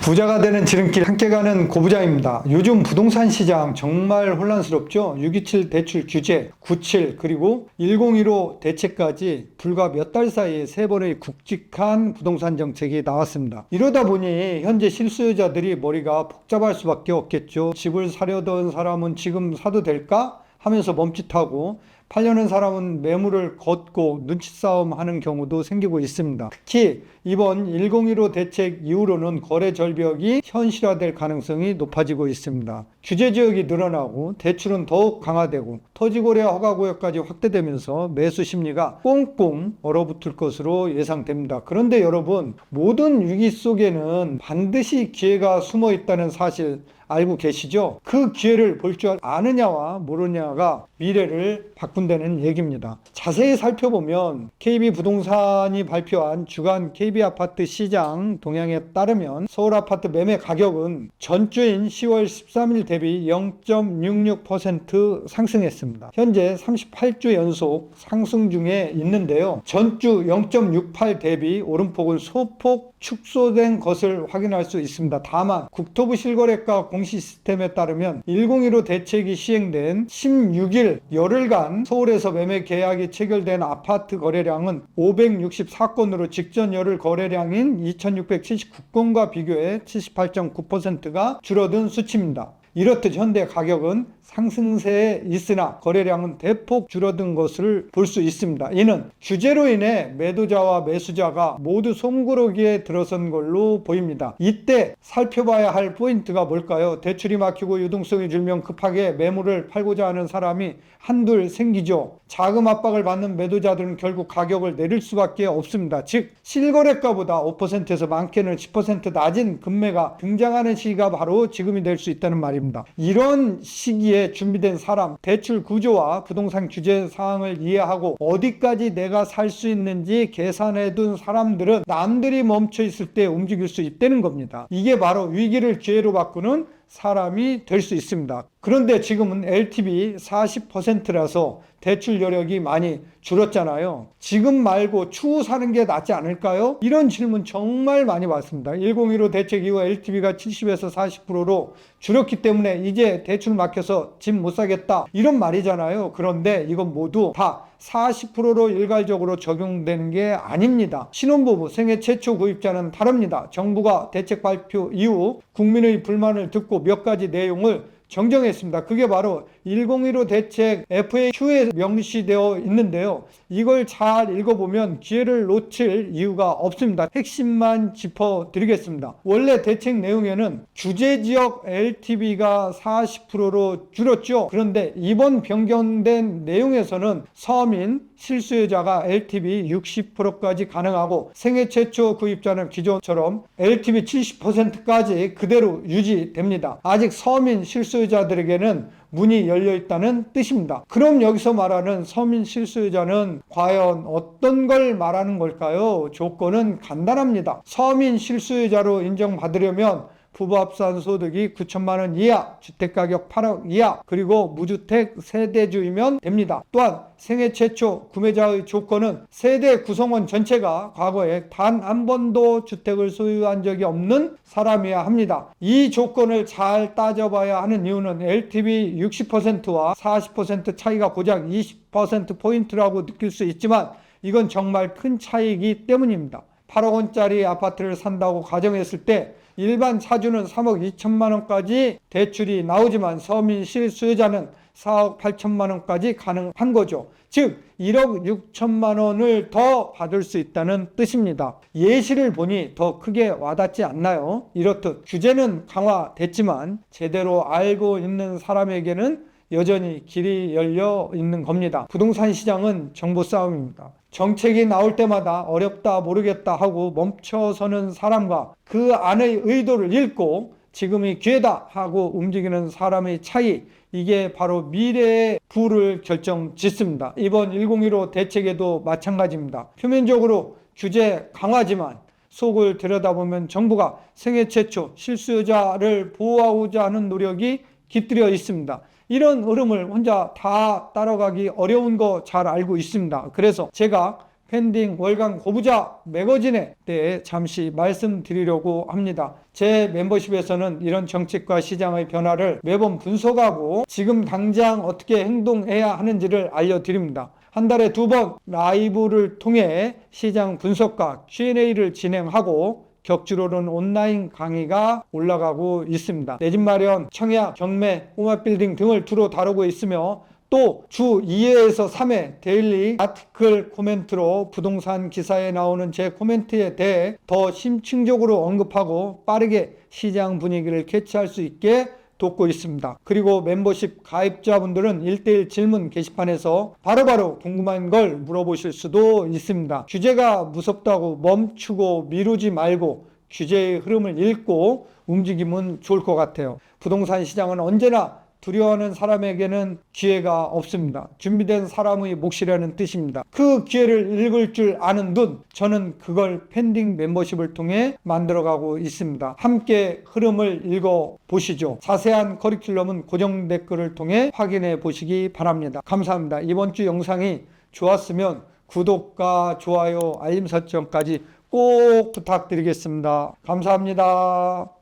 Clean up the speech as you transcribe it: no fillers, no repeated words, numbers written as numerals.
부자가 되는 지름길 함께 가는 고부장입니다. 요즘 부동산 시장 정말 혼란스럽죠. 627 대출 규제, 97 그리고 1015 대책까지 불과 몇 달 사이에 세 번의 굵직한 부동산 정책이 나왔습니다. 이러다 보니 현재 실수요자들이 머리가 복잡할 수밖에 없겠죠. 집을 사려던 사람은 지금 사도 될까? 하면서 멈칫하고 팔려는 사람은 매물을 걷고 눈치싸움 하는 경우도 생기고 있습니다. 특히 이번 1015 대책 이후로는 거래 절벽이 현실화될 가능성이 높아지고 있습니다. 규제 지역이 늘어나고 대출은 더욱 강화되고 토지거래 허가구역까지 확대되면서 매수 심리가 꽁꽁 얼어붙을 것으로 예상됩니다. 그런데 여러분, 모든 위기 속에는 반드시 기회가 숨어 있다는 사실 알고 계시죠? 그 기회를 볼 줄 아느냐와 모르느냐가 미래를 바꾼다는 얘기입니다. 자세히 살펴보면 KB부동산이 발표한 주간 KB아파트 시장 동향에 따르면 서울아파트 매매 가격은 전주인 10월 13일 대비 0.66% 상승했습니다. 현재 38주 연속 상승 중에 있는데요. 전주 0.68 대비 오름폭은 소폭 축소된 것을 확인할 수 있습니다. 다만 국토부 실거래가 공시 시스템에 따르면 1015 대책이 시행된 16일 열흘간 서울에서 매매 계약이 체결된 아파트 거래량은 564건으로 직전 열흘 거래량인 2679건과 비교해 78.9%가 줄어든 수치입니다. 이렇듯 현대 가격은 상승세에 있으나 거래량은 대폭 줄어든 것을 볼 수 있습니다. 이는 규제로 인해 매도자와 매수자가 모두 손구르기에 들어선 걸로 보입니다. 이때 살펴봐야 할 포인트가 뭘까요? 대출이 막히고 유동성이 줄면 급하게 매물을 팔고자 하는 사람이 한둘 생기죠. 자금 압박을 받는 매도자들은 결국 가격을 내릴 수밖에 없습니다. 즉 실거래가보다 5%에서 많게는 10% 낮은 금매가 등장하는 시기가 바로 지금이 될 수 있다는 말입니다. 이런 시기에 준비된 사람, 대출 구조와 부동산 규제 사항을 이해하고 어디까지 내가 살 수 있는지 계산해둔 사람들은 남들이 멈춰 있을 때 움직일 수 있다는 겁니다. 이게 바로 위기를 기회로 바꾸는 사람이 될 수 있습니다. 그런데 지금은 LTV 40%라서 대출 여력이 많이 줄었잖아요. 지금 말고 추후 사는 게 낫지 않을까요? 이런 질문 정말 많이 받습니다. 1015 대책 이후 LTV가 70에서 40%로 줄었기 때문에 이제 대출 막혀서 집 못 사겠다, 이런 말이잖아요. 그런데 이건 모두 다 40%로 일괄적으로 적용되는 게 아닙니다. 신혼부부, 생애 최초 구입자는 다릅니다. 정부가 대책 발표 이후 국민의 불만을 듣고 몇 가지 내용을 정정했습니다. 그게 바로 1015 대책 FAQ에 명시되어 있는데요. 이걸 잘 읽어보면 기회를 놓칠 이유가 없습니다. 핵심만 짚어드리겠습니다. 원래 대책 내용에는 규제지역 LTV가 40%로 줄었죠. 그런데 이번 변경된 내용에서는 서민, 실수요자가 LTV 60%까지 가능하고 생애 최초 구입자는 기존처럼 LTV 70%까지 그대로 유지됩니다. 아직 서민, 실수요자들에게는 문이 열려 있다는 뜻입니다. 그럼 여기서 말하는 서민 실수요자는 과연 어떤 걸 말하는 걸까요? 조건은 간단합니다. 서민 실수요자로 인정받으려면 부부 합산 소득이 9천만 원 이하, 주택가격 8억 이하, 그리고 무주택 세대주이면 됩니다. 또한 생애 최초 구매자의 조건은 세대 구성원 전체가 과거에 단 한 번도 주택을 소유한 적이 없는 사람이어야 합니다. 이 조건을 잘 따져봐야 하는 이유는 LTV 60%와 40% 차이가 고작 20%포인트라고 느낄 수 있지만 이건 정말 큰 차이이기 때문입니다. 8억 원짜리 아파트를 산다고 가정했을 때 일반 차주는 3억 2천만 원까지 대출이 나오지만 서민 실수요자는 4억 8천만 원까지 가능한 거죠. 즉 1억 6천만 원을 더 받을 수 있다는 뜻입니다. 예시를 보니 더 크게 와닿지 않나요? 이렇듯 규제는 강화됐지만 제대로 알고 있는 사람에게는 여전히 길이 열려 있는 겁니다. 부동산 시장은 정보 싸움입니다. 정책이 나올 때마다 어렵다 모르겠다 하고 멈춰서는 사람과 그 안의 의도를 읽고 지금이 기회다 하고 움직이는 사람의 차이, 이게 바로 미래의 부를 결정짓습니다. 이번 1015 대책에도 마찬가지입니다. 표면적으로 규제 강화지만 속을 들여다보면 정부가 생애 최초 실수요자를 보호하고자 하는 노력이 깃들여 있습니다. 이런 흐름을 혼자 다 따라가기 어려운 거 잘 알고 있습니다. 그래서 제가 펜딩 월간 고부자 매거진에 대해 잠시 말씀드리려고 합니다. 제 멤버십에서는 이런 정책과 시장의 변화를 매번 분석하고 지금 당장 어떻게 행동해야 하는지를 알려드립니다. 한 달에 2번 라이브를 통해 시장 분석과 Q&A를 진행하고 격주로는 온라인 강의가 올라가고 있습니다. 내 집 마련, 청약, 경매, 꼬마빌딩 등을 주로 다루고 있으며 또 주 2회에서 3회 데일리 아티클 코멘트로 부동산 기사에 나오는 제 코멘트에 대해 더 심층적으로 언급하고 빠르게 시장 분위기를 캐치할 수 있게 돕고 있습니다. 그리고 멤버십 가입자분들은 1:1 질문 게시판에서 바로바로 궁금한 걸 물어보실 수도 있습니다. 규제가 무섭다고 멈추고 미루지 말고 규제의 흐름을 읽고 움직이면 좋을 것 같아요. 부동산 시장은 언제나 두려워하는 사람에게는 기회가 없습니다. 준비된 사람의 몫이라는 뜻입니다. 그 기회를 읽을 줄 아는 눈, 저는 그걸 펜딩 멤버십을 통해 만들어가고 있습니다. 함께 흐름을 읽어보시죠. 자세한 커리큘럼은 고정 댓글을 통해 확인해 보시기 바랍니다. 감사합니다. 이번 주 영상이 좋았으면 구독과 좋아요, 알림 설정까지 꼭 부탁드리겠습니다. 감사합니다.